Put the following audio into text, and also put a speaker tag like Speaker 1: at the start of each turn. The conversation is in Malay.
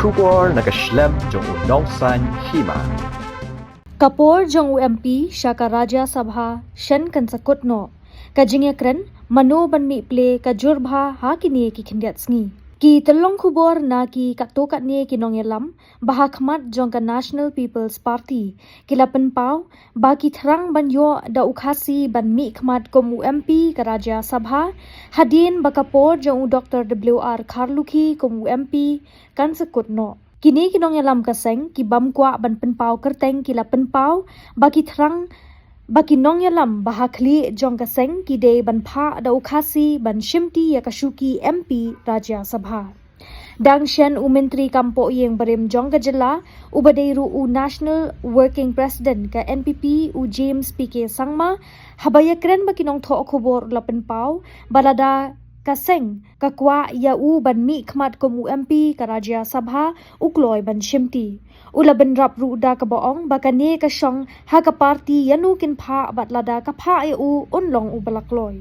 Speaker 1: Shubor nakaslem jong unongsan hima.
Speaker 2: Kapor jong UMP Shaka Raja Sabha Shen kan sakut no. Kajingya kren mano ban mi ple kajurba ha kini ki khindiat sngi. Ki telong khubor na ki katokat ni ki nongyelam bahakmat jong ka National People's Party kilapen pau baki thrang ban yo da ukhasi ban mi khmat kom UMP ka Raja Sabha hadin bakapor jong Dr. WR Kharlukhi kom UMP kan sakut no. Kini kinong yalam kaseng ki bam kwa ban penpau kerteng kila penpau baki thrang baki nong yalam bahakli jong kaseng ki de ban pha da ukhasi ban shimti ya kashuki MP Raja Sabha. Dang Shen Menteri Kampo yang berim jong gajela ubadeiru u National Working President ka NPP u James PK Sangma habaya kren baki nong tho khobor la penpau balada kaseng kakwa ya u ban mi khmat kom UMP ka Raja Sabha ukloi ban shimti ula ban rap ru da ka boong bakane ka shong ha ka party yanu kin pha batlada ka pha e u unlong u balakloi